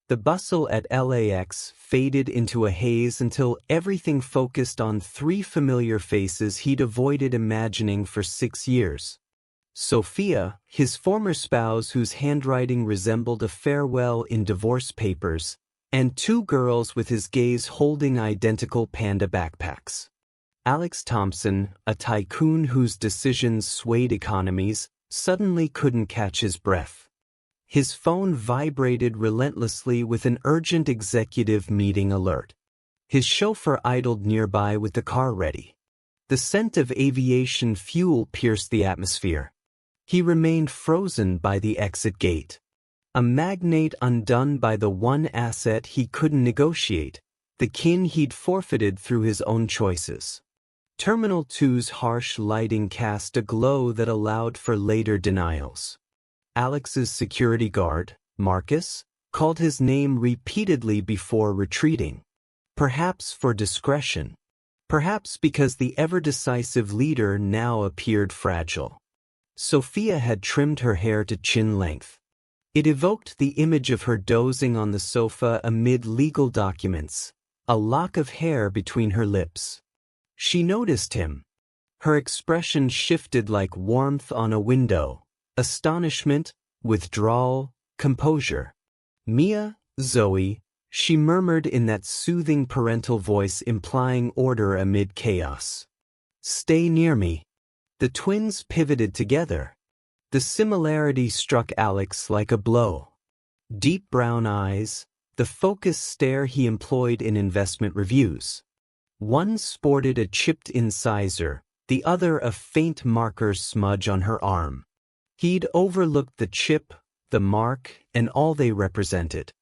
The bustle at LAX faded into a haze until everything focused on three familiar faces he'd avoided imagining for 6 years. Sophia, his former spouse whose handwriting resembled a farewell in divorce papers, and two girls with his gaze holding identical panda backpacks. Alex Thompson, a tycoon whose decisions swayed economies, suddenly couldn't catch his breath. His phone vibrated relentlessly with an urgent executive meeting alert. His chauffeur idled nearby with the car ready. The scent of aviation fuel pierced the atmosphere. He remained frozen by the exit gate. A magnate undone by the one asset he couldn't negotiate, the kin he'd forfeited through his own choices. Terminal 2's harsh lighting cast a glow that allowed for later denials. Alex's security guard, Marcus, called his name repeatedly before retreating. Perhaps for discretion. Perhaps because the ever-decisive leader now appeared fragile. Sophia had trimmed her hair to chin length. It evoked the image of her dozing on the sofa amid legal documents, a lock of hair between her lips. She noticed him. Her expression shifted like warmth on a window. Astonishment, withdrawal, composure. "Mia, Zoe," she murmured in that soothing parental voice implying order amid chaos. "Stay near me." The twins pivoted together. The similarity struck Alex like a blow. Deep brown eyes, the focused stare he employed in investment reviews. One sported a chipped incisor, the other a faint marker smudge on her arm. He'd overlooked the chip, the mark, and all they represented.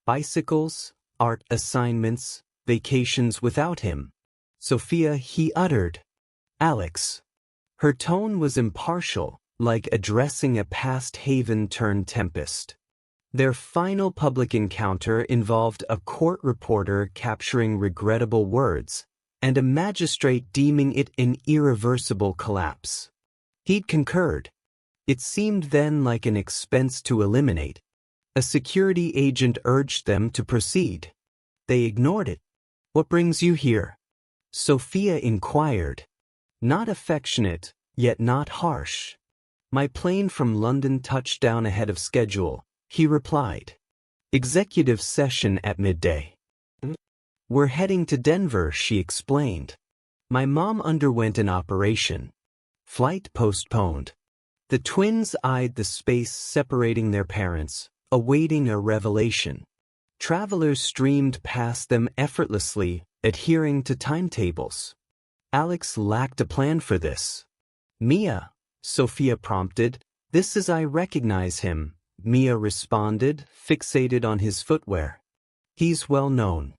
Bicycles, art assignments, vacations without him. "Sophia," he uttered. "Alex." Her tone was impartial, like addressing a past haven turned tempest. Their final public encounter involved a court reporter capturing regrettable words, and a magistrate deeming it an irreversible collapse. He'd concurred. It seemed then like an expense to eliminate. A security agent urged them to proceed. They ignored it. "What brings you here?" Sophia inquired. Not affectionate, yet not harsh. "My plane from London touched down ahead of schedule," he replied. "Executive session at midday." "We're heading to Denver," she explained. "My mom underwent an operation. Flight postponed." The twins eyed the space separating their parents, awaiting a revelation. Travelers streamed past them effortlessly, adhering to timetables. Alex lacked a plan for this. "Mia," Sophia prompted. "This is I recognize him," Mia responded, fixated on his footwear. "He's well known."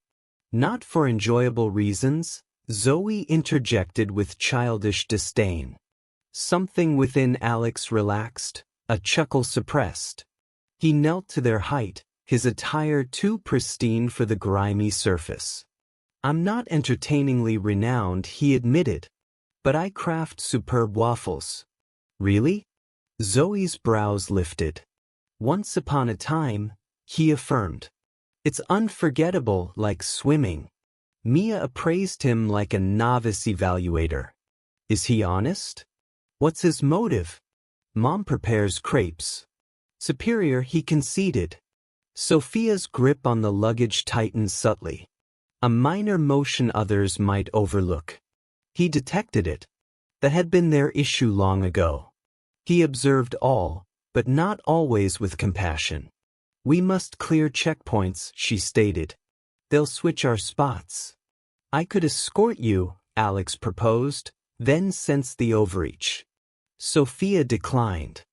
"Not for enjoyable reasons," Zoe interjected with childish disdain. Something within Alex relaxed, a chuckle suppressed. He knelt to their height, his attire too pristine for the grimy surface. "I'm not entertainingly renowned," he admitted. "But I craft superb waffles." "Really?" Zoe's brows lifted. "Once upon a time," he affirmed. "It's unforgettable, like swimming." Mia appraised him like a novice evaluator. "Is he honest?" "What's his motive?" "Mom prepares crepes." "Superior," he conceded. Sophia's grip on the luggage tightened subtly. A minor motion others might overlook. He detected it. That had been their issue long ago. He observed all, but not always with compassion. "We must clear checkpoints," she stated. "They'll switch our spots." "I could escort you," Alex proposed, then sensed the overreach. Sophia declined.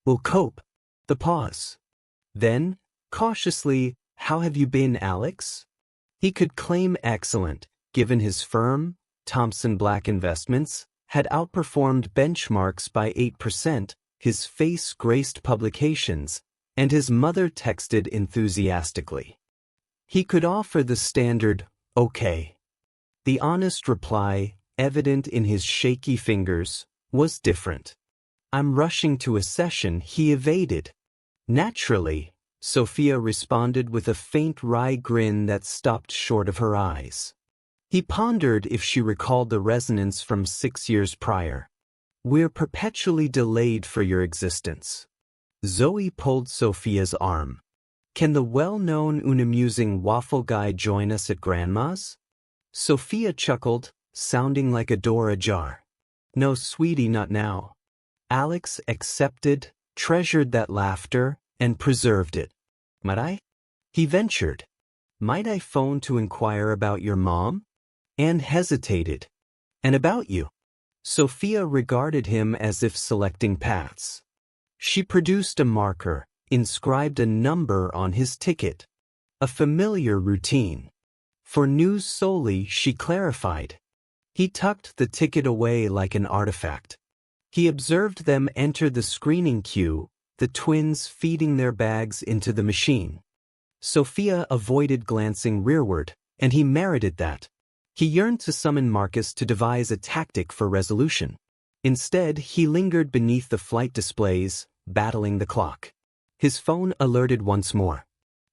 "We'll cope." The pause. Then, cautiously, "How have you been, Alex?" He could claim excellent, given his firm, Thompson Black Investments, had outperformed benchmarks by 8%, his face graced publications, and his mother texted enthusiastically. He could offer the standard, "Okay." The honest reply, evident in his shaky fingers, was different. "I'm rushing to a session," he evaded. Naturally, Sophia responded with a faint wry grin that stopped short of her eyes. He pondered if she recalled the resonance from 6 years prior. "We're perpetually delayed for your existence." Zoe pulled Sophia's arm. "Can the well-known and amusing waffle guy join us at Grandma's?" Sophia chuckled, sounding like a door ajar. "No, sweetie, not now." Alex accepted, treasured that laughter, and preserved it. "Might I?" he ventured. "Might I phone to inquire about your mom?" Anne hesitated. "And about you?" Sophia regarded him as if selecting paths. She produced a marker, inscribed a number on his ticket. A familiar routine. For news solely, she clarified. He tucked the ticket away like an artifact. He observed them enter the screening queue, the twins feeding their bags into the machine. Sophia avoided glancing rearward, and he merited that. He yearned to summon Marcus to devise a tactic for resolution. Instead, he lingered beneath the flight displays, battling the clock. His phone alerted once more.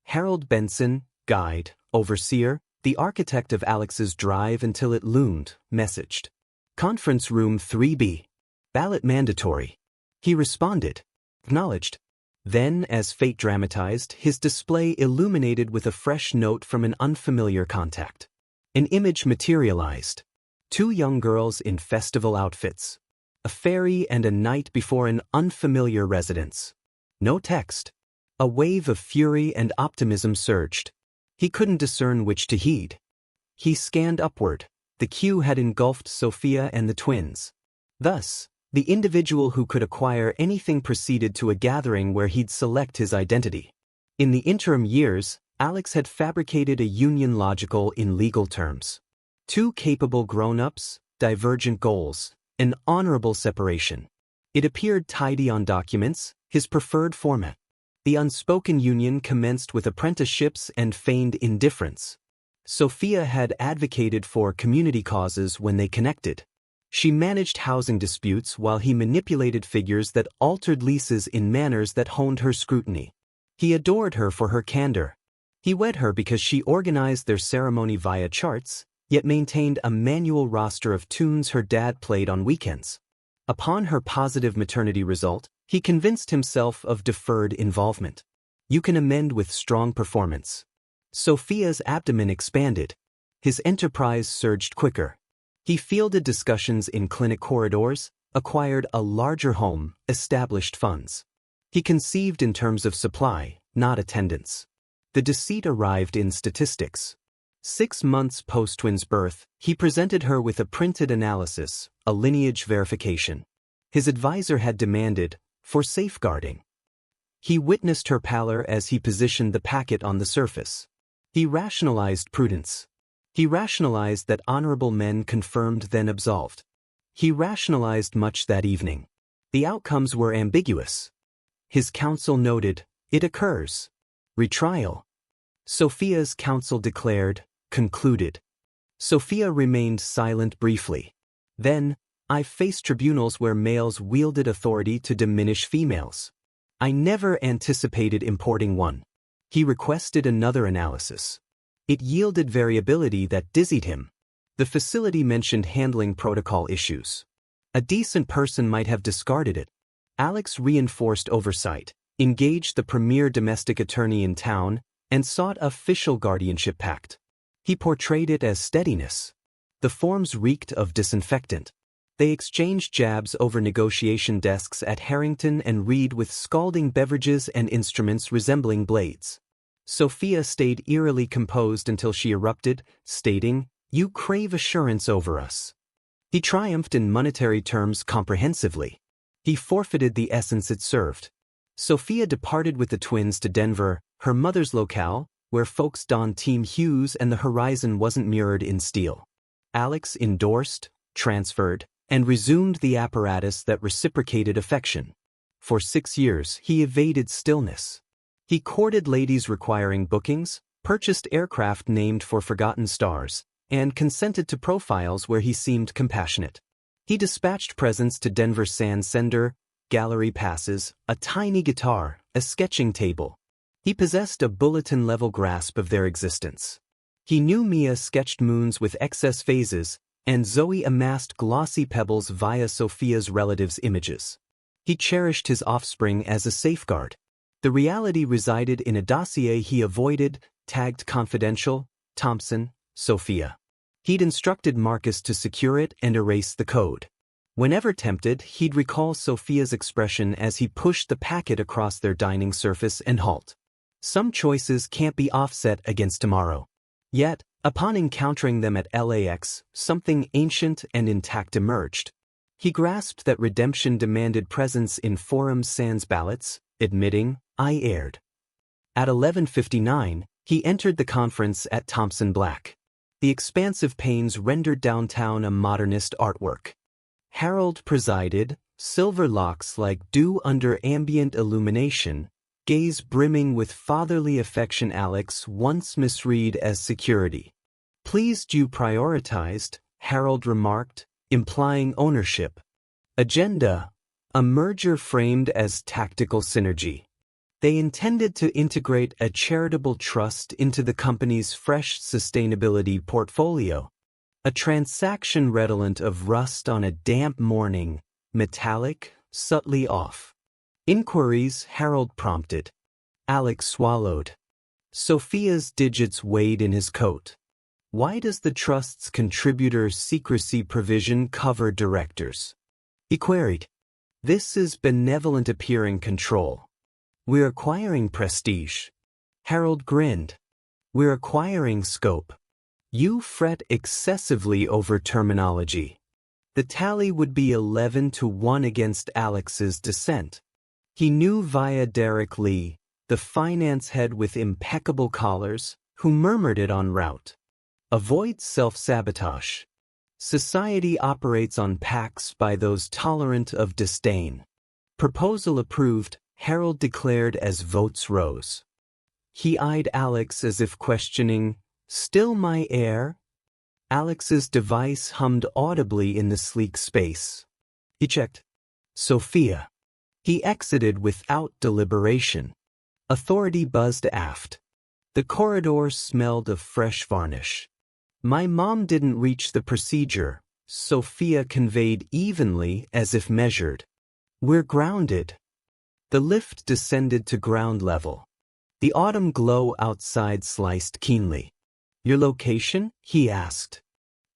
Harold Benson, guide, overseer, the architect of Alex's drive until it loomed, messaged. "Conference room 3B. Ballot mandatory." He responded. Acknowledged. Then, as fate dramatized, his display illuminated with a fresh note from an unfamiliar contact. An image materialized. 2 young girls in festival outfits. A ferry and a night before an unfamiliar residence. No text. A wave of fury and optimism surged. He couldn't discern which to heed. He scanned upward. The queue had engulfed Sophia and the twins. Thus, the individual who could acquire anything proceeded to a gathering where he'd select his identity. In the interim years, Alex had fabricated a union logical in legal terms. 2 capable grown-ups, divergent goals, an honorable separation. It appeared tidy on documents, his preferred format. The unspoken union commenced with apprenticeships and feigned indifference. Sophia had advocated for community causes when they connected. She managed housing disputes while he manipulated figures that altered leases in manners that honed her scrutiny. He adored her for her candor. He wed her because she organized their ceremony via charts, yet maintained a manual roster of tunes her dad played on weekends. Upon her positive maternity result, he convinced himself of deferred involvement. You can amend with strong performance. Sophia's abdomen expanded. His enterprise surged quicker. He fielded discussions in clinic corridors, acquired a larger home, established funds. He conceived in terms of supply, not attendance. The deceit arrived in statistics. 6 months post-twins' birth, he presented her with a printed analysis, a lineage verification. His advisor had demanded, for safeguarding. He witnessed her pallor as he positioned the packet on the surface. He rationalized prudence. He rationalized that honorable men confirmed then absolved. He rationalized much that evening. The outcomes were ambiguous. His counsel noted, "It occurs." Retrial. Sophia's counsel declared, concluded. Sophia remained silent briefly. Then, "I've faced tribunals where males wielded authority to diminish females. I never anticipated importing one." He requested another analysis. It yielded variability that dizzied him. The facility mentioned handling protocol issues. A decent person might have discarded it. Alex reinforced oversight, engaged the premier domestic attorney in town, and sought official guardianship pact. He portrayed it as steadiness. The forms reeked of disinfectant. They exchanged jabs over negotiation desks at Harrington and Reed with scalding beverages and instruments resembling blades. Sophia stayed eerily composed until she erupted, stating, "You crave assurance over us." He triumphed in monetary terms comprehensively. He forfeited the essence it served. Sophia departed with the twins to Denver, her mother's locale, where folks donned Team Hughes and the horizon wasn't mirrored in steel. Alex endorsed, transferred, and resumed the apparatus that reciprocated affection. For 6 years, he evaded stillness. He courted ladies requiring bookings, purchased aircraft named for forgotten stars, and consented to profiles where he seemed compassionate. He dispatched presents to Denver Sand Sender, gallery passes, a tiny guitar, a sketching table. He possessed a bulletin-level grasp of their existence. He knew Mia sketched moons with excess phases, and Zoe amassed glossy pebbles via Sophia's relatives' images. He cherished his offspring as a safeguard. The reality resided in a dossier he avoided, tagged confidential, Thompson, Sophia. He'd instructed Marcus to secure it and erase the code. Whenever tempted, he'd recall Sophia's expression as he pushed the packet across their dining surface and halt. Some choices can't be offset against tomorrow. Yet, upon encountering them at LAX, something ancient and intact emerged. He grasped that redemption demanded presence in Forum Sans ballots, admitting, "I erred." At 11:59, he entered the conference at Thompson Black. The expansive panes rendered downtown a modernist artwork. Harold presided, silver locks like dew under ambient illumination, gaze brimming with fatherly affection. Alex once misread as security. "Pleased you prioritized," Harold remarked, implying ownership. Agenda, a merger framed as tactical synergy. They intended to integrate a charitable trust into the company's fresh sustainability portfolio. A transaction redolent of rust on a damp morning, metallic, subtly off. "Inquiries," Harold prompted. Alex swallowed. Sophia's digits weighed in his coat. "Why does the trust's contributor secrecy provision cover directors?" he queried. "This is benevolent appearing control." "We're acquiring prestige." Harold grinned. "We're acquiring scope." "You fret excessively over terminology." The tally would be 11-1 against Alex's dissent. He knew via Derek Lee, the finance head with impeccable collars, who murmured it en route. "Avoid self-sabotage. Society operates on pacts by those tolerant of disdain." Proposal approved, Harold declared as votes rose. He eyed Alex as if questioning, "Still my heir?" Alex's device hummed audibly in the sleek space. He checked. "Sophia." He exited without deliberation. Authority buzzed aft. The corridor smelled of fresh varnish. "My mom didn't reach the procedure," Sophia conveyed evenly as if measured. "We're grounded." The lift descended to ground level. The autumn glow outside sliced keenly. "Your location?" he asked.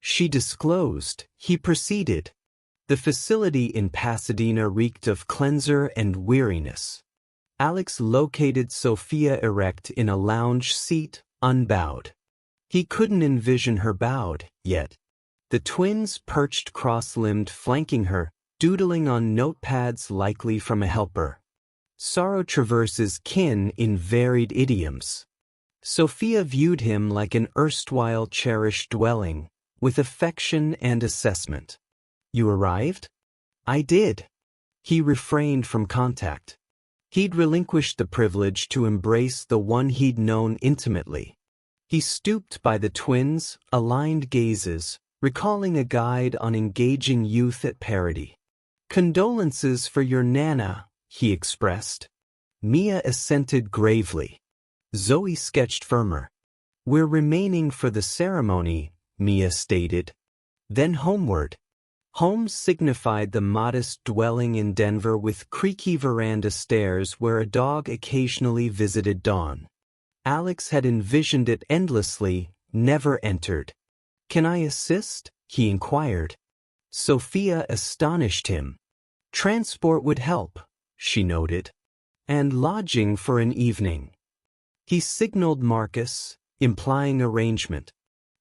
She disclosed. He proceeded. The facility in Pasadena reeked of cleanser and weariness. Alex located Sophia erect in a lounge seat, unbowed. He couldn't envision her bowed, yet. The twins perched cross-limbed flanking her, doodling on notepads likely from a helper. Sorrow traverses kin in varied idioms. Sophia viewed him like an erstwhile cherished dwelling, with affection and assessment. "You arrived?" "I did." He refrained from contact. He'd relinquished the privilege to embrace the one he'd known intimately. He stooped by the twins, aligned gazes, recalling a guide on engaging youth at parody. "Condolences for your Nana," he expressed. Mia assented gravely. Zoe sketched firmer. "We're remaining for the ceremony," Mia stated. Then homeward. Home signified the modest dwelling in Denver with creaky veranda stairs where a dog occasionally visited Dawn. Alex had envisioned it endlessly, never entered. "Can I assist?" he inquired. Sophia astonished him. "Transport would help," she noted. "And lodging for an evening." He signaled Marcus, implying arrangement.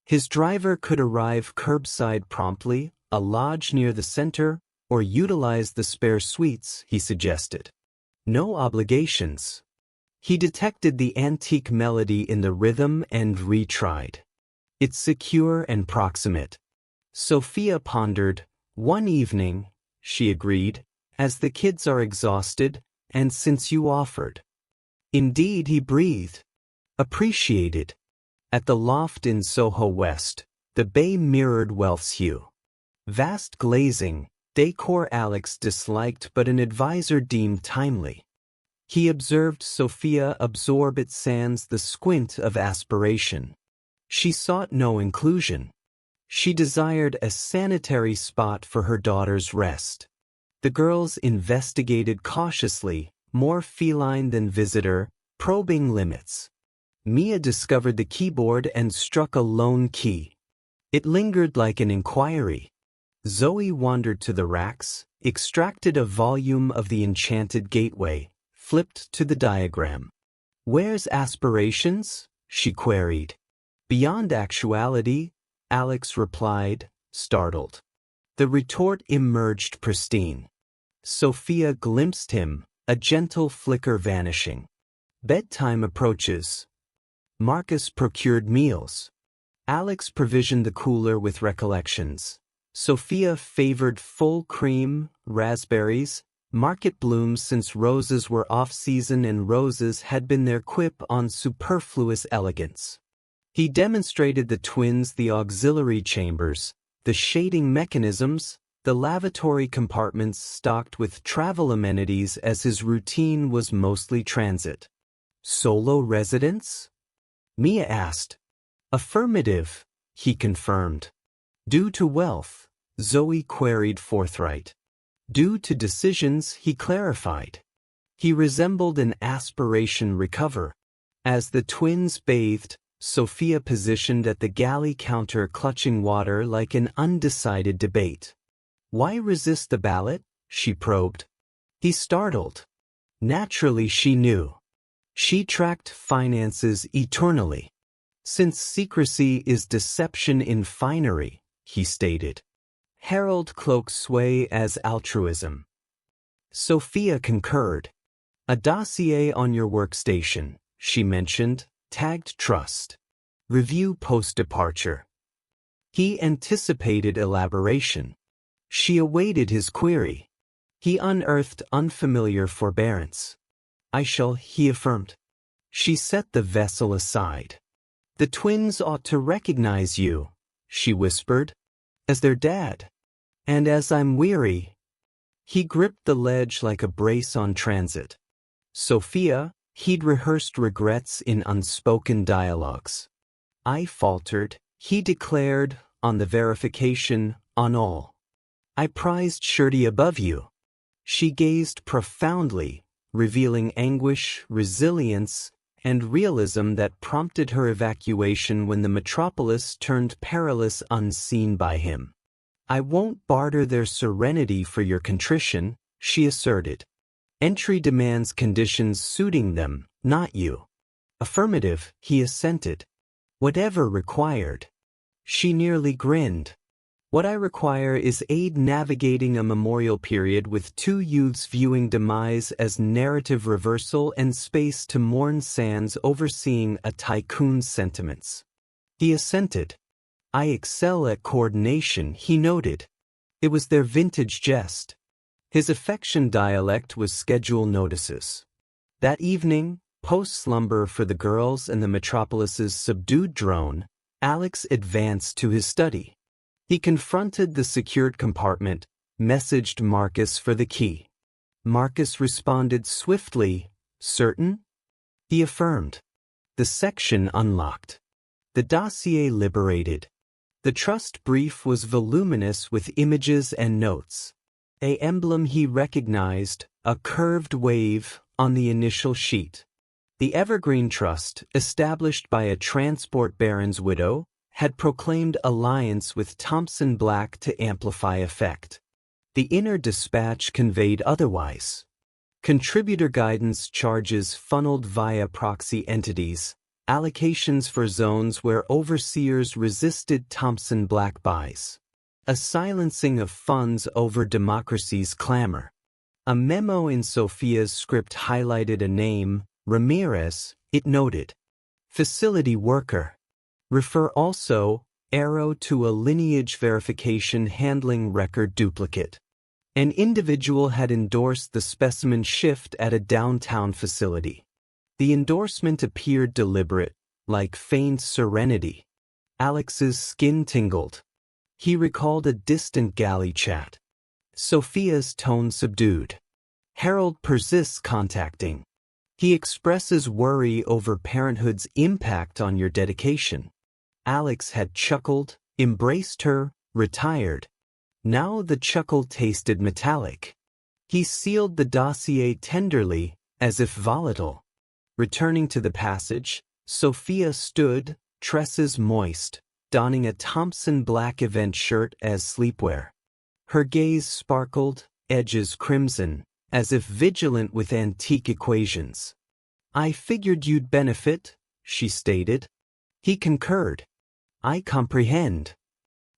His driver could arrive curbside promptly, a lodge near the center, or utilize the spare suites, he suggested. No obligations. He detected the antique melody in the rhythm and retried. "It's secure and proximate." Sophia pondered. "One evening," she agreed, "as the kids are exhausted, and since you offered." "Indeed," he breathed. "Appreciated." At the loft in Soho West, the bay mirrored wealth's hue. Vast glazing, decor Alex disliked but an advisor deemed timely. He observed Sophia absorb it sans the squint of aspiration. She sought no inclusion. She desired a sanitary spot for her daughter's rest. The girls investigated cautiously, more feline than visitor, probing limits. Mia discovered the keyboard and struck a lone key. It lingered like an inquiry. Zoe wandered to the racks, extracted a volume of the Enchanted Gateway, flipped to the diagram. "Where's aspirations?" she queried. "Beyond actuality," Alex replied, startled. The retort emerged pristine. Sophia glimpsed him, a gentle flicker vanishing. Bedtime approaches. Marcus procured meals. Alex provisioned the cooler with recollections. Sophia favored full cream, raspberries, market blooms since roses were off-season and roses had been their quip on superfluous elegance. He demonstrated the twins the auxiliary chambers, the shading mechanisms, the lavatory compartments stocked with travel amenities as his routine was mostly transit. "Solo residence?" Mia asked. "Affirmative," he confirmed. "Due to wealth?" Zoe queried forthright. "Due to decisions," he clarified. He resembled an aspiration recover. As the twins bathed, Sophia positioned at the galley counter clutching water like an undecided debate. "Why resist the ballot?" she probed. He startled. Naturally she knew. She tracked finances eternally. "Since secrecy is deception in finery," he stated. Harold cloaked sway as altruism. Sophia concurred. "A dossier on your workstation," she mentioned, tagged trust. "Review post-departure." He anticipated elaboration. She awaited his query. He unearthed unfamiliar forbearance. "I shall," he affirmed. She set the vessel aside. "The twins ought to recognize you," she whispered, "as their dad. And as I'm weary." He gripped the ledge like a brace on transit. "Sophia," he'd rehearsed regrets in unspoken dialogues. "I faltered," he declared, on the verification, on all. "I prized Shirley above you." She gazed profoundly, revealing anguish, resilience, and realism that prompted her evacuation when the metropolis turned perilous unseen by him. "I won't barter their serenity for your contrition," she asserted. "Entry demands conditions suiting them, not you." "Affirmative," he assented. "Whatever required." She nearly grinned. "What I require is aid navigating a memorial period with two youths viewing demise as narrative reversal and space to mourn sans overseeing a tycoon's sentiments." He assented. "I excel at coordination," he noted. It was their vintage jest. His affection dialect was schedule notices. That evening, post-slumber for the girls and the metropolis's subdued drone, Alex advanced to his study. He confronted the secured compartment, messaged Marcus for the key. Marcus responded swiftly, "Certain?" He affirmed. The section unlocked. The dossier liberated. The trust brief was voluminous with images and notes. A emblem he recognized, a curved wave, on the initial sheet. The Evergreen Trust, established by a transport baron's widow, had proclaimed alliance with Thompson Black to amplify effect. The inner dispatch conveyed otherwise. Contributor guidance charges funneled via proxy entities, allocations for zones where overseers resisted Thompson Black buys. A silencing of funds over democracy's clamor. A memo in Sophia's script highlighted a name, Ramirez, it noted. Facility worker. Refer also, arrow to a lineage verification handling record duplicate. An individual had endorsed the specimen shift at a downtown facility. The endorsement appeared deliberate, like feigned serenity. Alex's skin tingled. He recalled a distant galley chat. Sophia's tone subdued. "Harold persists contacting." He expresses worry over parenthood's impact on your dedication. Alex had chuckled, embraced her, retired. Now the chuckle tasted metallic. He sealed the dossier tenderly, as if volatile. Returning to the passage, Sophia stood, tresses moist, donning a Thompson black event shirt as sleepwear. Her gaze sparkled, edges crimson, as if vigilant with antique equations. "I figured you'd benefit," she stated. He concurred. "I comprehend."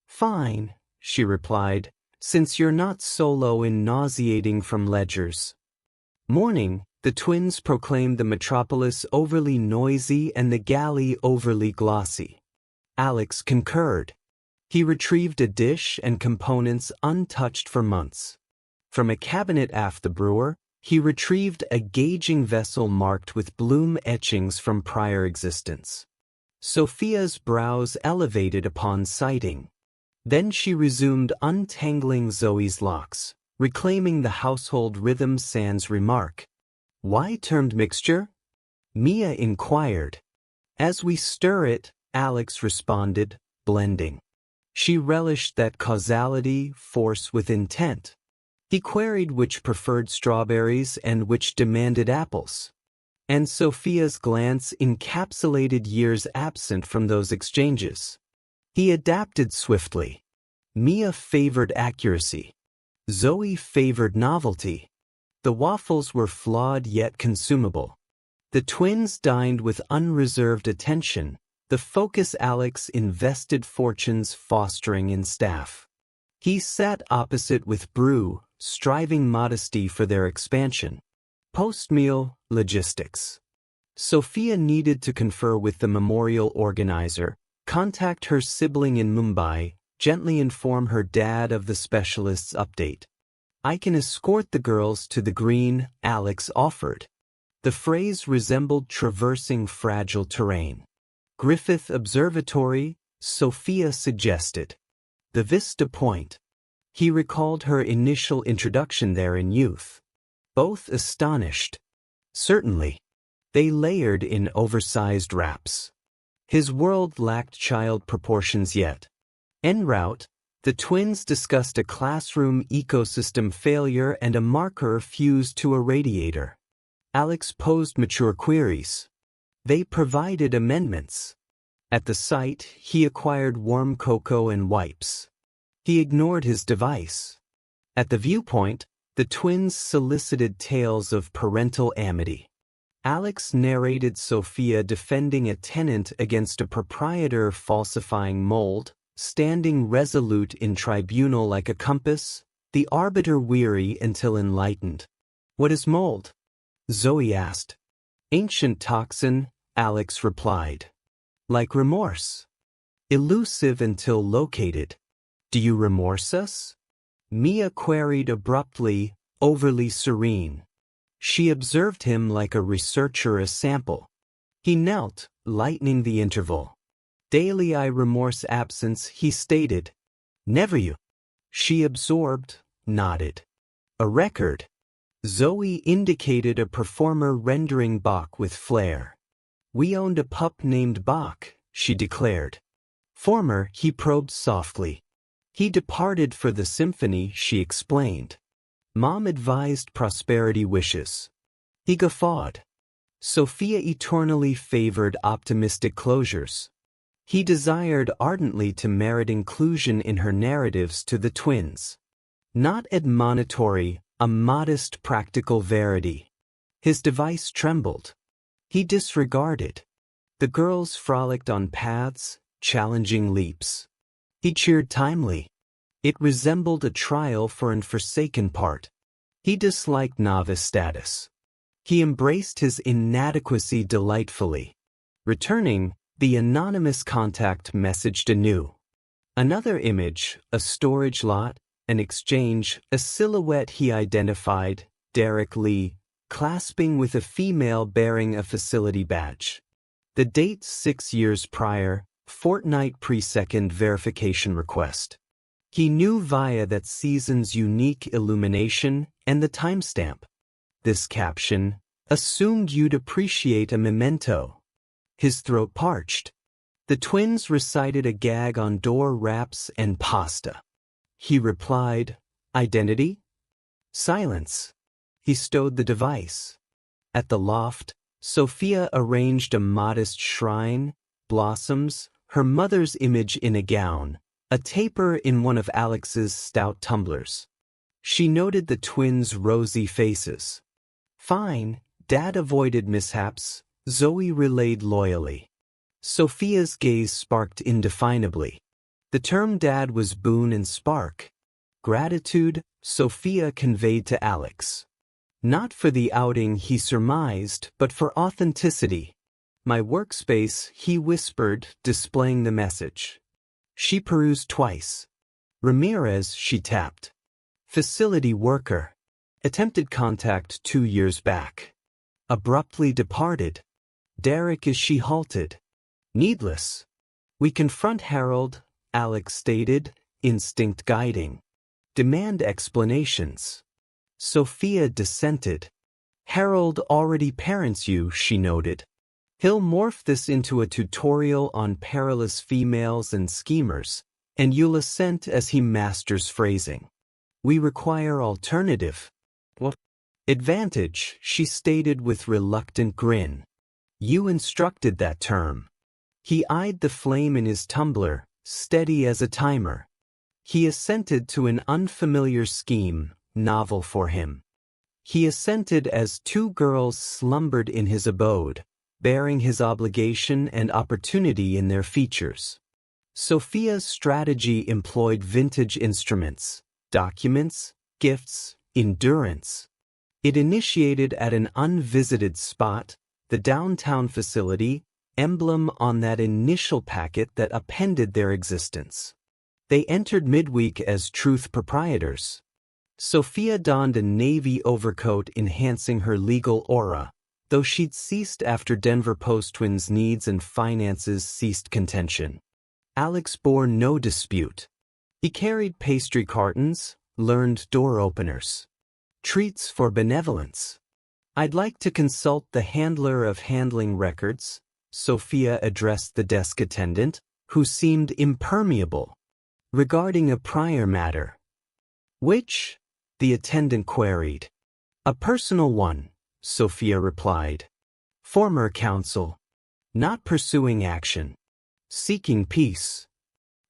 "Fine," she replied, "since you're not solo in nauseating from ledgers." Morning, the twins proclaimed the metropolis overly noisy and the galley overly glossy. Alex concurred. He retrieved a dish and components untouched for months. From a cabinet aft the brewer, he retrieved a gauging vessel marked with bloom etchings from prior existence. Sophia's brows elevated upon sighting. Then she resumed untangling Zoe's locks, reclaiming the household rhythm sans remark. "Why termed mixture?" Mia inquired. "As we stir it," Alex responded, blending. She relished that causality, force with intent. He queried which preferred strawberries and which demanded apples. And Sophia's glance encapsulated years absent from those exchanges. He adapted swiftly. Mia favored accuracy. Zoe favored novelty. The waffles were flawed yet consumable. The twins dined with unreserved attention, the focus Alex invested fortunes fostering in staff. He sat opposite with Brew, striving modesty for their expansion. Post-meal, logistics. Sophia needed to confer with the memorial organizer, contact her sibling in Mumbai, gently inform her dad of the specialist's update. "I can escort the girls to the green," Alex offered. The phrase resembled traversing fragile terrain. "Griffith Observatory," Sophia suggested. "The Vista Point." He recalled her initial introduction there in youth. Both astonished. "Certainly." They layered in oversized wraps. His world lacked child proportions yet. En route, the twins discussed a classroom ecosystem failure and a marker fused to a radiator. Alex posed mature queries. They provided amendments. At the site, he acquired warm cocoa and wipes. He ignored his device. At the viewpoint, the twins solicited tales of parental amity. Alex narrated Sophia defending a tenant against a proprietor falsifying mold, standing resolute in tribunal like a compass, the arbiter weary until enlightened. "What is mold?" Zoe asked. "Ancient toxin," Alex replied. "Like remorse. Elusive until located." "Do you remorse us?" Mia queried abruptly, overly serene. She observed him like a researcher a sample. He knelt, lightening the interval. "Daily I remorse absence," he stated. "Never you." She absorbed, nodded. "A record." Zoe indicated a performer rendering Bach with flair. "We owned a pup named Bach," she declared. "Former," he probed softly. "He departed for the symphony," she explained. "Mom advised prosperity wishes." He guffawed. Sophia eternally favored optimistic closures. He desired ardently to merit inclusion in her narratives to the twins. Not admonitory, a modest practical verity. His device trembled. He disregarded. The girls frolicked on paths, challenging leaps. He cheered timely. It resembled a trial for an forsaken part. He disliked novice status. He embraced his inadequacy delightfully. Returning, the anonymous contact messaged anew. Another image, a storage lot, an exchange, a silhouette he identified, Derek Lee, clasping with a female bearing a facility badge. The date 6 years prior, fortnight pre-second verification request. He knew via that season's unique illumination and the timestamp. This caption, Assumed you'd appreciate a memento. His throat parched. The twins recited a gag on door wraps and pasta. He replied, "Identity?" Silence. He stowed the device. At the loft, Sophia arranged a modest shrine, blossoms, her mother's image in a gown, a taper in one of Alex's stout tumblers. She noted the twins' rosy faces. Fine, Dad avoided mishaps, Zoe relayed loyally. Sophia's gaze sparked indefinably. The term Dad was boon and spark. Gratitude, Sophia conveyed to Alex. Not for the outing, he surmised, but for authenticity. My workspace, he whispered, displaying the message. She perused twice. Ramirez, she tapped. Facility worker. Attempted contact 2 years back. Abruptly departed. Derek, is she halted? Needless. We confront Harold, Alex stated, instinct guiding. Demand explanations. Sophia dissented. Harold already parents you, she noted. He'll morph this into a tutorial on perilous females and schemers, and you'll assent as he masters phrasing. We require alternative. What? Advantage, she stated with reluctant grin. You instructed that term. He eyed the flame in his tumbler, steady as a timer. He assented to an unfamiliar scheme, novel for him. He assented as 2 girls slumbered in his abode, bearing his obligation and opportunity in their features. Sophia's strategy employed vintage instruments, documents, gifts, endurance. It initiated at an unvisited spot, the downtown facility, emblem on that initial packet that appended their existence. They entered midweek as truth proprietors. Sophia donned a navy overcoat enhancing her legal aura, though she'd ceased after Denver Post twins' needs and finances ceased contention. Alex bore no dispute. He carried pastry cartons, learned door openers. Treats for benevolence. I'd like to consult the handler of handling records, Sophia addressed the desk attendant, who seemed impermeable. Regarding a prior matter. Which? The attendant queried. A personal one, Sophia replied. Former counsel. Not pursuing action. Seeking peace.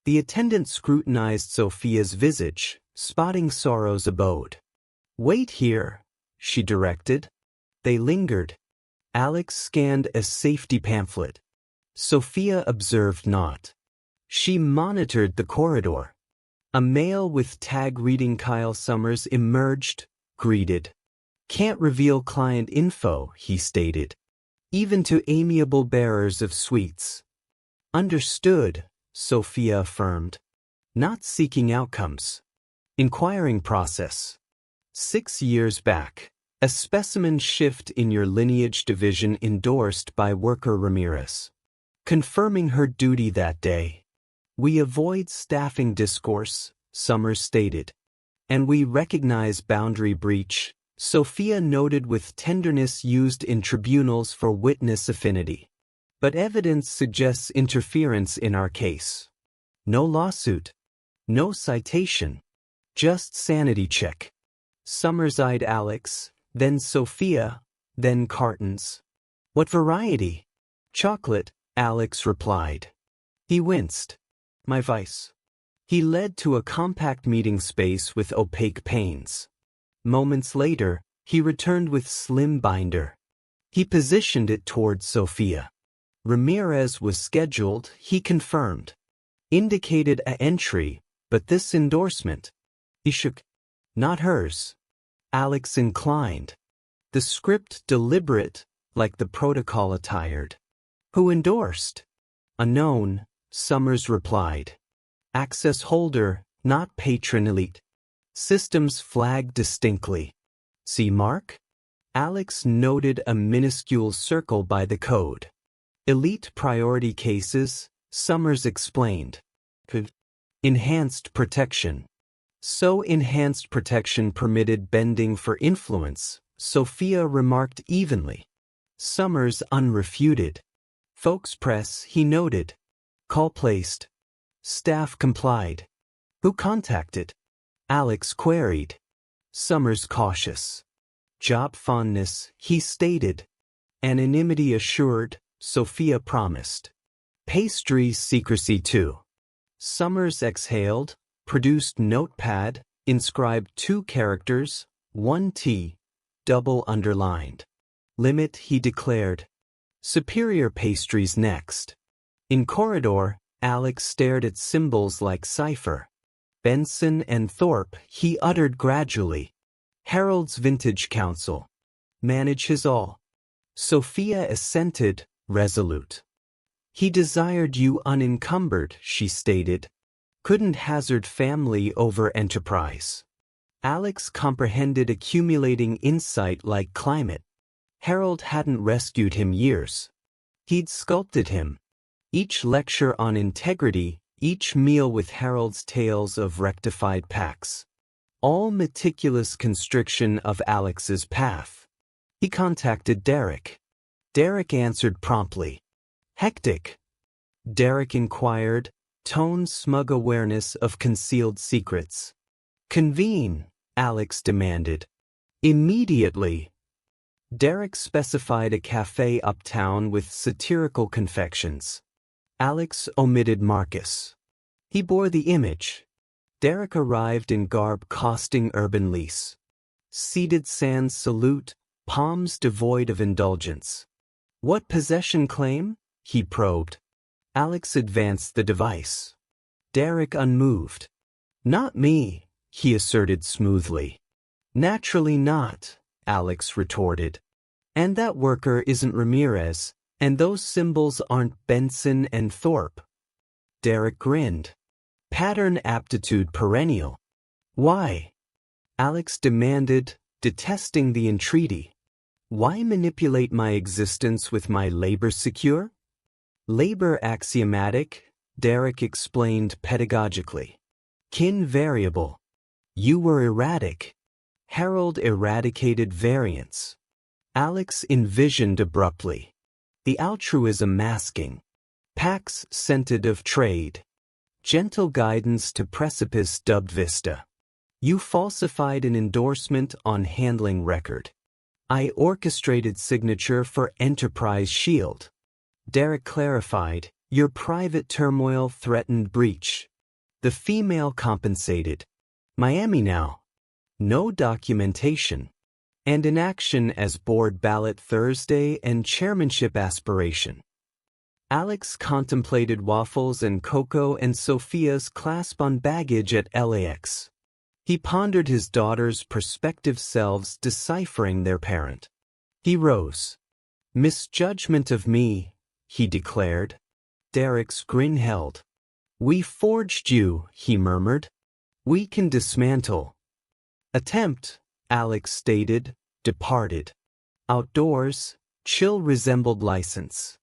The attendant scrutinized Sophia's visage, spotting sorrow's abode. Wait here, she directed. They lingered. Alex scanned a safety pamphlet. Sophia observed not. She monitored the corridor. A male with tag reading Kyle Summers emerged, greeted. Can't reveal client info, he stated. Even to amiable bearers of sweets. Understood, Sophia affirmed. Not seeking outcomes. Inquiring process. 6 years back. A specimen shift in your lineage division endorsed by worker Ramirez. Confirming her duty that day. We avoid staffing discourse, Summers stated. And we recognize boundary breach, Sophia noted with tenderness used in tribunals for witness affinity. But evidence suggests interference in our case. No lawsuit. No citation. Just sanity check. Summers eyed Alex, then Sophia, then cartons. What variety? Chocolate, Alex replied. He winced. My vice. He led to a compact meeting space with opaque panes. Moments later, he returned with slim binder. He positioned it towards Sophia. Ramirez was scheduled, he confirmed. Indicated a entry, but this endorsement. He shook. Not hers. Alex inclined. The script deliberate, like the protocol attired. Who endorsed? Unknown, Summers replied. Access holder, not patron elite. Systems flagged distinctly. See mark? Alex noted a minuscule circle by the code. Elite priority cases, Summers explained. Enhanced protection. So enhanced protection permitted bending for influence, Sophia remarked evenly. Summers unrefuted. Folks press, he noted. Call placed. Staff complied. Who contacted? Alex queried. Summers cautious. Job fondness, he stated. Anonymity assured, Sophia promised. Pastries secrecy too. Summers exhaled, produced notepad, inscribed 2 characters, 1 T, double underlined. Limit, he declared. Superior pastries next. In corridor, Alex stared at symbols like cipher. Benson and Thorpe, he uttered gradually. Harold's Vintage Council. Manage his all. Sophia assented, resolute. He desired you unencumbered, she stated. Couldn't hazard family over enterprise. Alex comprehended accumulating insight like climate. Harold hadn't rescued him years. He'd sculpted him. Each lecture on integrity, each meal with Harold's tales of rectified packs. All meticulous constriction of Alex's path. He contacted Derek. Derek answered promptly. Hectic. Derek inquired, tone smug awareness of concealed secrets. Convene, Alex demanded. Immediately. Derek specified a cafe uptown with satirical confections. Alex omitted Marcus. He bore the image. Derek arrived in garb costing urban lease. Seated sans salute, palms devoid of indulgence. What possession claim? He probed. Alex advanced the device. Derek unmoved. Not me, he asserted smoothly. Naturally not, Alex retorted. And that worker isn't Ramirez, and those symbols aren't Benson and Thorpe. Derek grinned. Pattern aptitude perennial. Why? Alex demanded, detesting the entreaty. Why manipulate my existence with my labor secure? Labor axiomatic, Derek explained pedagogically. Kin variable. You were erratic. Harold eradicated variance. Alex envisioned abruptly. The altruism masking. Pax scented of trade. Gentle guidance to precipice dubbed Vista. You falsified an endorsement on handling record. I orchestrated signature for Enterprise Shield. Derek clarified, your private turmoil threatened breach. The female compensated. Miami now. No documentation. And inaction as board ballot Thursday and chairmanship aspiration. Alex contemplated waffles and cocoa and Sophia's clasp on baggage at LAX. He pondered his daughter's prospective selves deciphering their parent. He rose. Misjudgment of me, he declared. Derek's grin held. We forged you, he murmured. We can dismantle. Attempt, Alex stated, departed. Outdoors, chill resembled license.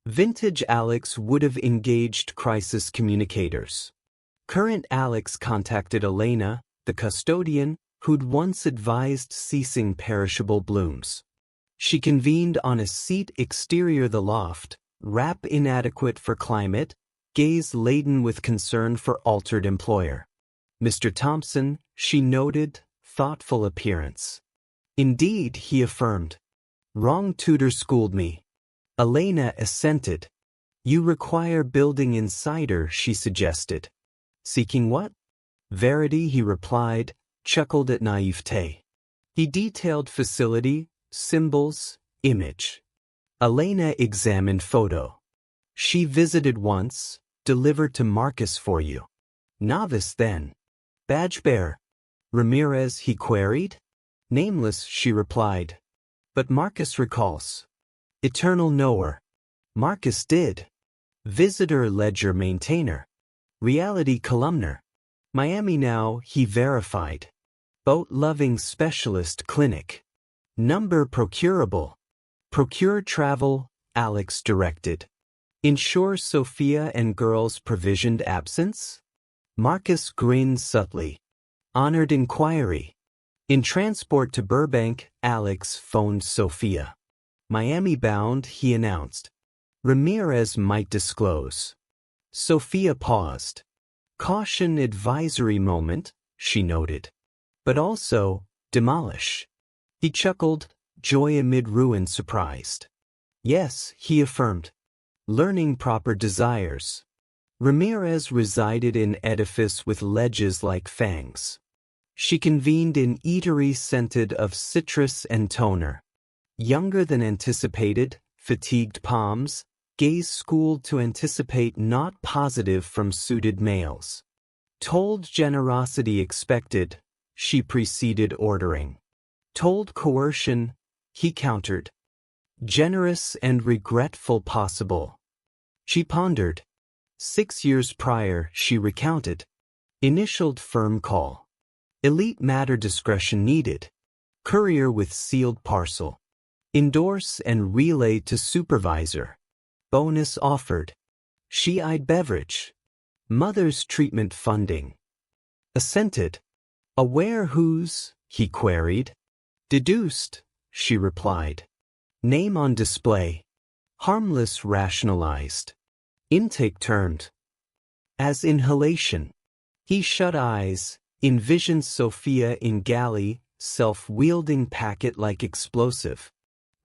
Vintage Alex would have engaged crisis communicators. Current Alex contacted Elena, the custodian, who'd once advised ceasing perishable blooms. She convened on a seat exterior the loft, wrap inadequate for climate, gaze laden with concern for altered employer. Mr. Thompson, she noted, thoughtful appearance. Indeed, he affirmed. Wrong tutor schooled me. Elena assented. You require building insider, she suggested. Seeking what? Verity, he replied, chuckled at naivete. He detailed facility, symbols, image. Elena examined photo. She visited once, delivered to Marcus for you. Novice then. Badge bearer. Ramirez, he queried. Nameless, she replied. But Marcus recalls. Eternal knower. Marcus did. Visitor ledger maintainer. Reality columnar. Miami now, he verified. Boat-loving specialist clinic. Number procurable. Procure travel, Alex directed. Ensure Sophia and girls provisioned absence? Marcus grinned subtly. Honored inquiry. In transport to Burbank, Alex phoned Sophia. Miami-bound, he announced. Ramirez might disclose. Sophia paused. Caution advisory moment, she noted. But also, demolish. He chuckled, joy amid ruin surprised. Yes, he affirmed. Learning proper desires. Ramirez resided in edifice with ledges like fangs. She convened in eatery scented of citrus and toner. Younger than anticipated, fatigued palms, gaze schooled to anticipate not positive from suited males. Told generosity expected, she preceded ordering. Told coercion, he countered. Generous and regretful possible. She pondered. 6 years prior, she recounted. Initialed firm call. Elite matter discretion needed. Courier with sealed parcel. Endorse and relay to supervisor. Bonus offered. She eyed beverage. Mother's treatment funding. Assented. Aware whose, he queried. Deduced, she replied. Name on display. Harmless rationalized. Intake termed. As inhalation. He shut eyes, envisioned Sophia in galley, self-wielding packet like explosive.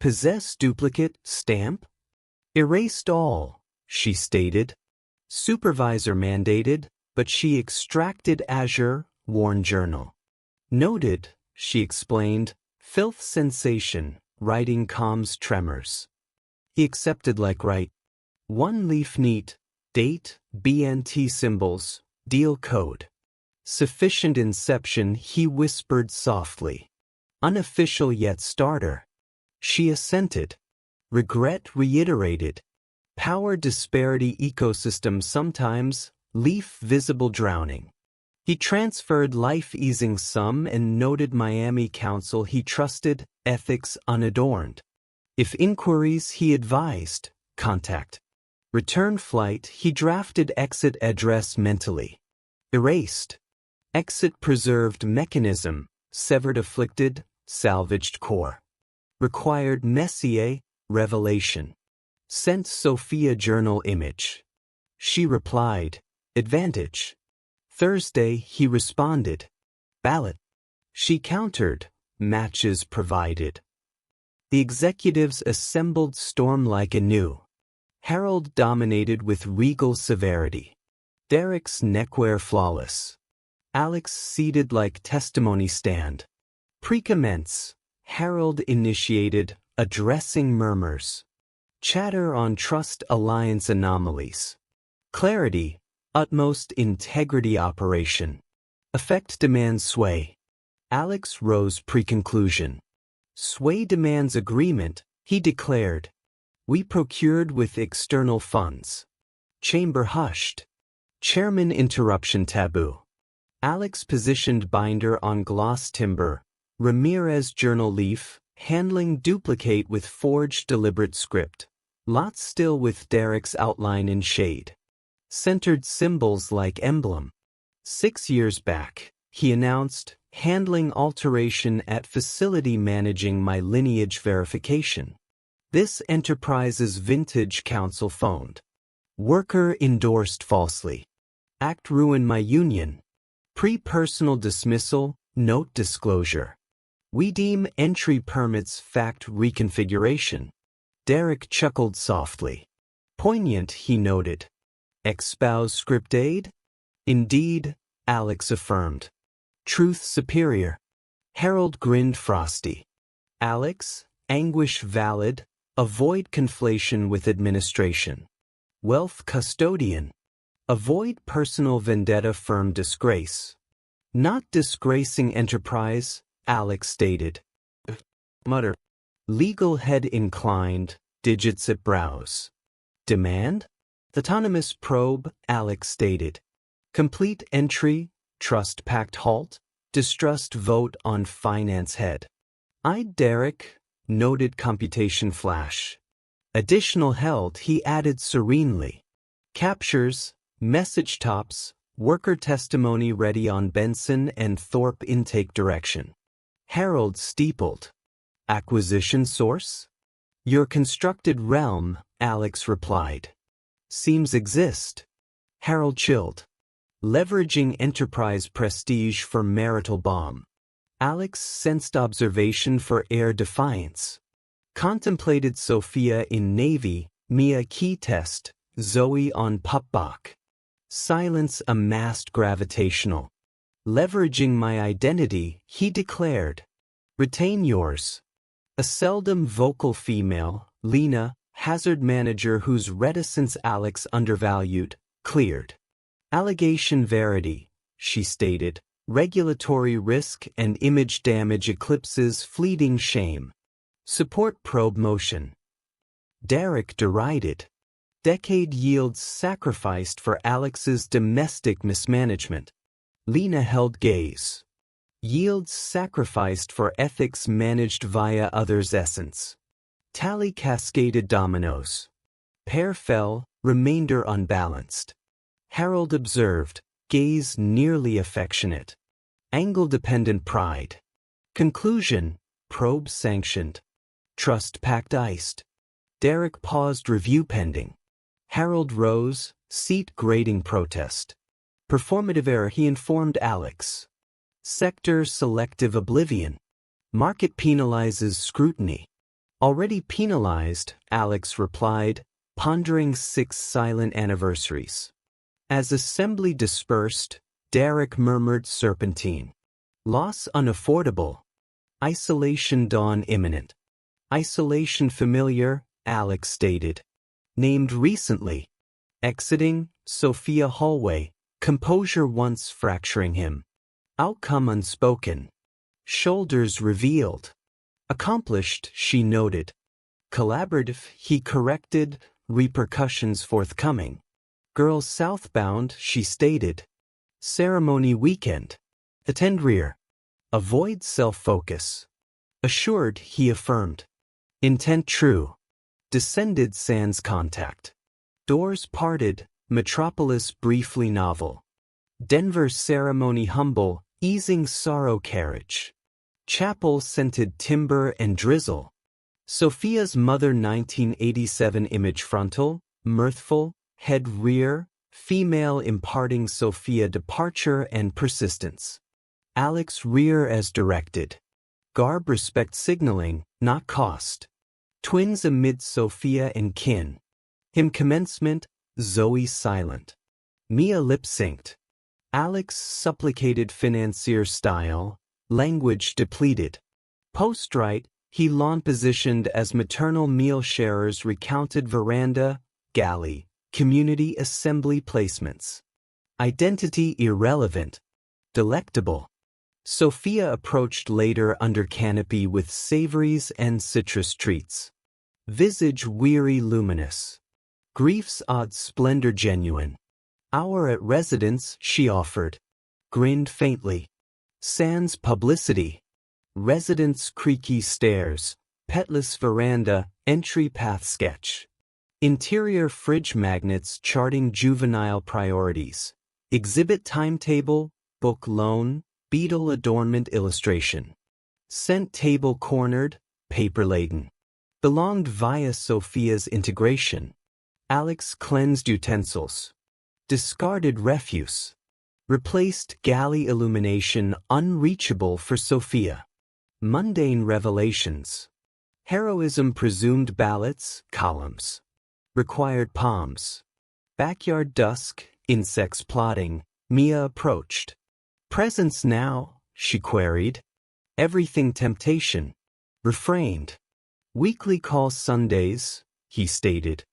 Possess duplicate, stamp? Erased all, she stated. Supervisor mandated, but she extracted Azure, worn journal. Noted, she explained, filth sensation, writing calms tremors. He accepted like right. One leaf neat, date, BNT symbols, deal code. Sufficient inception, he whispered softly. Unofficial yet starter. She assented. Regret reiterated. Power disparity ecosystem sometimes, leaf visible drowning. He transferred life-easing sum and noted Miami counsel he trusted, ethics unadorned. If inquiries he advised, contact. Return flight he drafted exit address mentally. Erased. Exit preserved mechanism, severed afflicted, salvaged core. Required Messier, revelation. Sent Sophia journal image. She replied, advantage. Thursday he responded, ballot. She countered, matches provided. The executives assembled storm like anew. Harold dominated with regal severity. Derek's neckwear flawless. Alex seated like testimony stand. Pre-commence. Harold initiated, addressing murmurs. Chatter on trust alliance anomalies. Clarity, utmost integrity operation. Effect demands sway. Alex rose pre-conclusion. Sway demands agreement, he declared. We procured with external funds. Chamber hushed. Chairman interruption taboo. Alex positioned binder on gloss timber. Ramirez journal leaf, handling duplicate with forged deliberate script. Lot still with Derek's outline in shade. Centered symbols like emblem. 6 years back, he announced, handling alteration at facility managing my lineage verification. This enterprise's vintage counsel phoned. Worker endorsed falsely. Act ruin my union. Pre-personal dismissal, note disclosure. We deem entry permits fact reconfiguration. Derek chuckled softly. Poignant, he noted. Espouse script aid? Indeed, Alex affirmed. Truth superior. Harold grinned frosty. Alex, anguish valid, avoid conflation with administration. Wealth custodian. Avoid personal vendetta firm disgrace. Not disgracing enterprise, Alex stated. Mutter. Legal head inclined, digits at brows. Demand? Autonomous probe, Alex stated. Complete entry, trust pact halt, distrust vote on finance head. Eyed Derek, noted computation flash. Additional held, he added serenely. Captures, message tops, worker testimony ready on Benson and Thorpe intake direction. Harold steepled. Acquisition source? Your constructed realm, Alex replied. Seems exist. Harold chilled. Leveraging enterprise prestige for marital bomb. Alex sensed observation for air defiance. Contemplated Sophia in Navy, Mia key test, Zoe on Pupbach. Silence amassed gravitational. Leveraging my identity, he declared. Retain yours. A seldom vocal female, Lena, hazard manager whose reticence Alex undervalued, cleared. Allegation verity, she stated. Regulatory risk and image damage eclipses fleeting shame. Support probe motion. Derek derided. Decade yields sacrificed for Alex's domestic mismanagement. Lena held gaze. Yields sacrificed for ethics managed via others' essence. Tally cascaded dominoes. Pair fell, remainder unbalanced. Harold observed, gaze nearly affectionate. Angle-dependent pride. Conclusion, probe sanctioned. Trust packed iced. Derek paused, review pending. Harold rose, seat grading protest. Performative error, he informed Alex. Sector selective oblivion. Market penalizes scrutiny. Already penalized, Alex replied, pondering 6 silent anniversaries. As assembly dispersed, Derek murmured serpentine. Loss unaffordable. Isolation dawn imminent. Isolation familiar, Alex stated. Named recently. Exiting, Sophia hallway, composure once fracturing him. Outcome unspoken. Shoulders revealed. Accomplished, she noted. Collaborative, he corrected, repercussions forthcoming. Girls southbound, she stated. Ceremony weekend. Attend rear. Avoid self-focus. Assured, he affirmed. Intent true. Descended sans contact. Doors parted, metropolis briefly novel. Denver ceremony humble, easing sorrow carriage. Chapel scented timber and drizzle. Sophia's mother 1987 image frontal, mirthful, head rear, female imparting Sophia departure and persistence. Alex rear as directed. Garb respect signaling, not cost. Twins amid Sophia and kin. Him commencement, Zoe silent. Mia lip-synced. Alex supplicated financier style, language depleted. Post-right, he lawn positioned as maternal meal sharers recounted veranda, galley, community assembly placements. Identity irrelevant. Delectable. Sophia approached later under canopy with savories and citrus treats. Visage weary luminous. Grief's odd splendor genuine. Hour at residence, she offered. Grinned faintly. Sans publicity. Residence creaky stairs, petless veranda, entry path sketch. Interior fridge magnets charting juvenile priorities. Exhibit timetable, book loan, beetle adornment illustration. Scent table cornered, paper-laden. Belonged via Sophia's integration. Alex cleansed utensils. Discarded refuse. Replaced galley illumination unreachable for Sophia. Mundane revelations. Heroism presumed ballots, columns. Required palms. Backyard dusk, insects plotting, Mia approached. Presence now, she queried. Everything temptation. Refrained. Weekly call Sundays, he stated.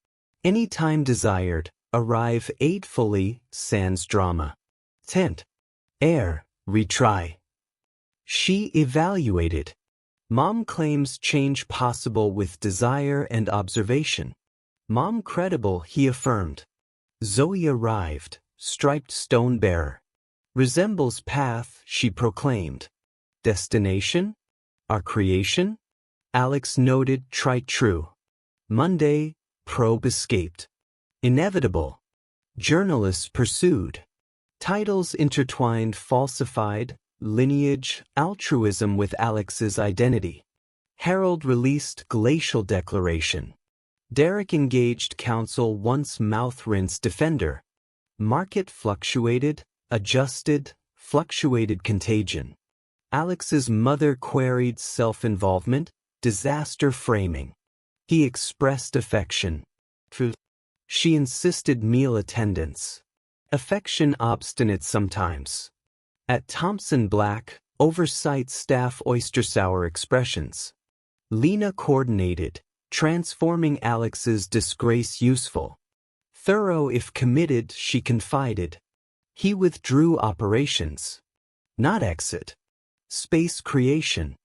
Any time desired, arrive 8 fully, sans drama. Tent. Air, retry. She evaluated. Mom claims change possible with desire and observation. Mom credible, he affirmed. Zoe arrived, striped stone bearer. Resembles path, she proclaimed. Destination? Our creation? Alex noted, trite true. Monday, probe escaped. Inevitable. Journalists pursued. Titles intertwined falsified, lineage, altruism with Alex's identity. Harold released glacial declaration. Derek engaged counsel once mouth-rinse defender. Market fluctuated, adjusted, fluctuated contagion. Alex's mother queried self-involvement, disaster framing. He expressed affection. She insisted meal attendance. Affection obstinate sometimes. At Thompson Black, oversight staff oyster sour expressions. Lena coordinated, transforming Alex's disgrace useful. Thorough if committed, she confided. He withdrew operations. Not exit. Space creation.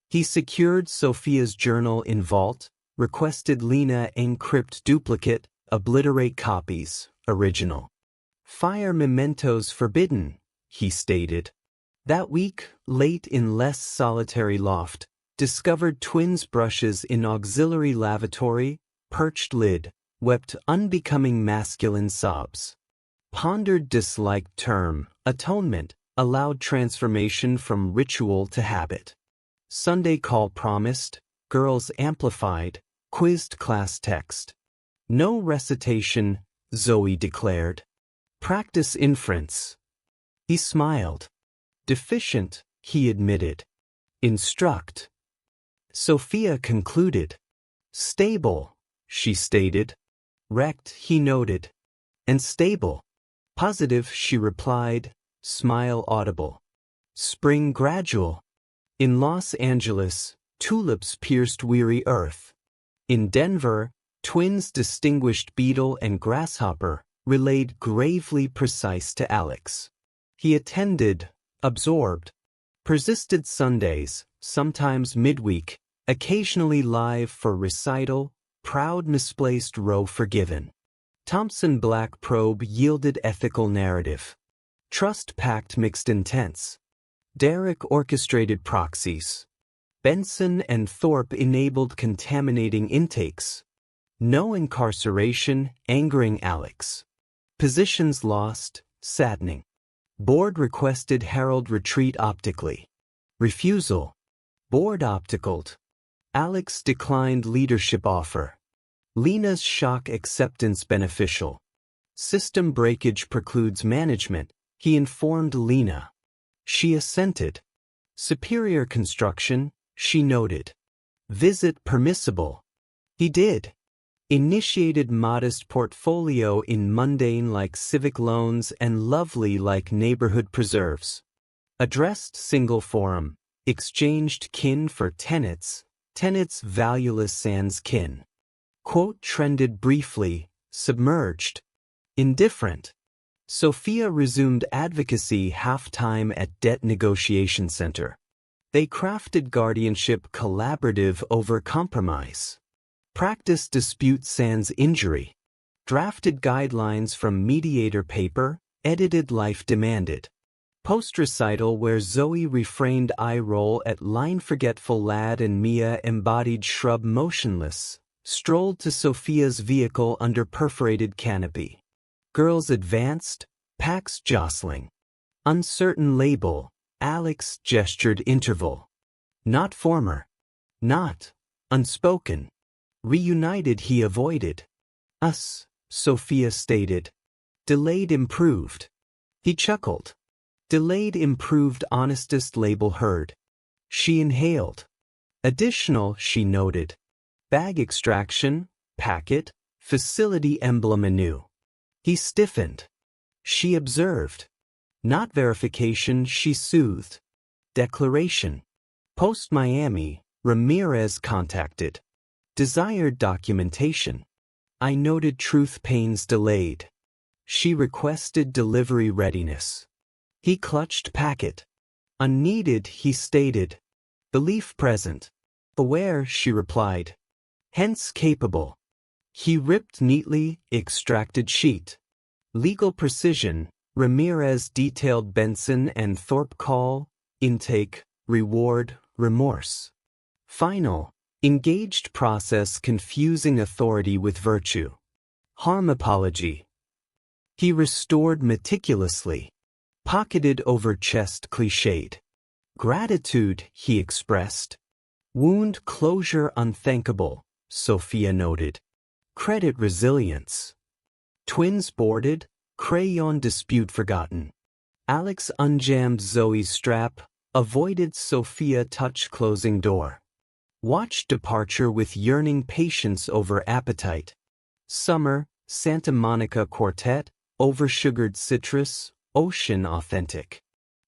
He secured Sophia's journal in vault, requested Lena encrypt duplicate, obliterate copies, original. Fire mementos forbidden, he stated. That week, late in less solitary loft, discovered twins' brushes in auxiliary lavatory, perched lid, wept unbecoming masculine sobs. Pondered disliked term, atonement, allowed transformation from ritual to habit. Sunday call promised, girls amplified, quizzed class text. No recitation, Zoe declared. Practice inference. He smiled. Deficient, he admitted. Instruct. Sophia concluded. Stable, she stated. Wrecked, he noted. And stable. Positive, she replied, smile audible. Spring gradual. In Los Angeles, tulips pierced weary earth. In Denver, twins distinguished beetle and grasshopper, relayed gravely precise to Alex. He attended, absorbed. Persisted Sundays, sometimes midweek, occasionally live for recital, proud misplaced row forgiven. Thompson Black probe yielded ethical narrative. Trust pact mixed intense. Derek orchestrated proxies. Benson and Thorpe enabled contaminating intakes. No incarceration, angering Alex. Positions lost, saddening. Board requested Harold retreat optically. Refusal. Board opticaled. Alex declined leadership offer. Lena's shock acceptance beneficial. System breakage precludes management, he informed Lena. She assented. Superior construction, she noted. Visit permissible. He did. Initiated modest portfolio in mundane like civic loans and lovely like neighborhood preserves. Addressed single forum. Exchanged kin for tenants, tenants valueless sans kin. Quote trended briefly, submerged. Indifferent. Sophia resumed advocacy half-time at Debt Negotiation Center. They crafted guardianship collaborative over compromise. Practice dispute sans injury. Drafted guidelines from mediator paper, edited life demanded. Post-recital where Zoe refrained eye roll at line forgetful lad and Mia embodied shrub motionless, strolled to Sophia's vehicle under perforated canopy. Girls advanced, packs jostling. Uncertain label, Alex gestured interval. Not former. Not. Unspoken. Reunited he avoided. Us, Sophia stated. Delayed improved. He chuckled. Delayed improved honestest label heard. She inhaled. Additional, she noted. Bag extraction, packet, facility emblem anew. He stiffened. She observed. Not verification, she soothed. Declaration. Post Miami, Ramirez contacted. Desired documentation. I noted truth pains delayed. She requested delivery readiness. He clutched packet. Unneeded, he stated. Belief present. Aware, she replied. Hence capable. He ripped neatly, extracted sheet. Legal precision, Ramirez detailed Benson and Thorpe call, intake, reward, remorse. Final, engaged process confusing authority with virtue. Harm apology. He restored meticulously. Pocketed over chest cliched. Gratitude, he expressed. Wound closure unthinkable, Sophia noted. Credit resilience. Twins boarded, crayon dispute forgotten. Alex unjammed Zoe's strap, avoided Sophia touch closing door. Watched departure with yearning patience over appetite. Summer, Santa Monica Quartet, oversugared citrus, ocean authentic.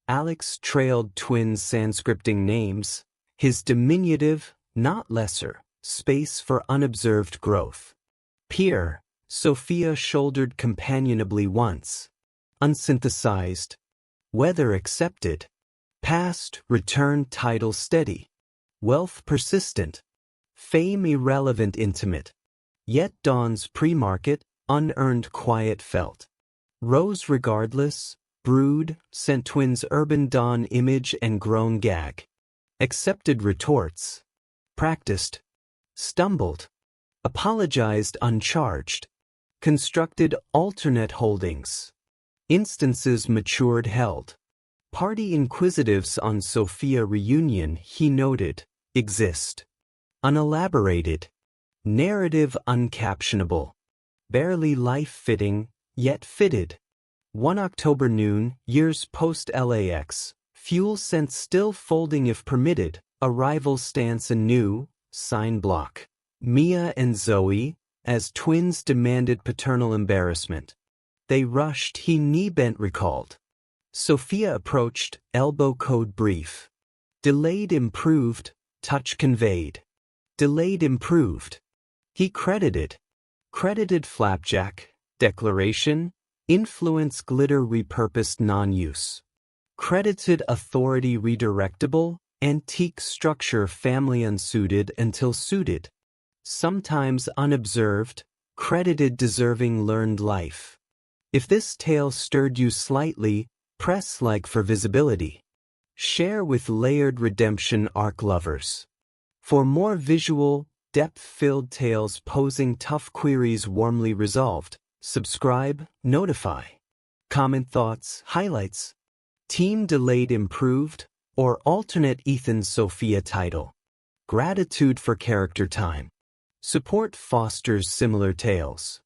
Alex trailed twins Sanscripting names, his diminutive, not lesser, space for unobserved growth. Peer, Sophia shouldered companionably once. Unsynthesized. Weather accepted. Past, return title steady. Wealth persistent. Fame irrelevant intimate. Yet dawn's pre-market, unearned quiet felt. Rose regardless, brood, sent twins urban dawn image and grown gag. Accepted retorts. Practiced. Stumbled. Apologized uncharged. Constructed alternate holdings. Instances matured held. Party inquisitives on Sophia reunion, he noted, exist. Unelaborated. Narrative uncaptionable. Barely life-fitting, yet fitted. 1 October noon, years post-LAX, fuel scent still folding if permitted, arrival stance anew, sign block. Mia and Zoe, as twins demanded paternal embarrassment. They rushed, he knee-bent recalled. Sophia approached, elbow code brief. Delayed improved, touch conveyed. Delayed improved. He credited. Credited flapjack, declaration, influence glitter repurposed non-use. Credited authority redirectable, antique structure family unsuited until suited. Sometimes unobserved, credited deserving learned life. If this tale stirred you slightly, press like for visibility. Share with layered redemption arc lovers. For more visual, depth-filled tales posing tough queries warmly resolved, subscribe, notify. Comment thoughts, highlights. Team delayed improved, or alternate Ethan Sophia title. Gratitude for character time. Support fosters similar tales.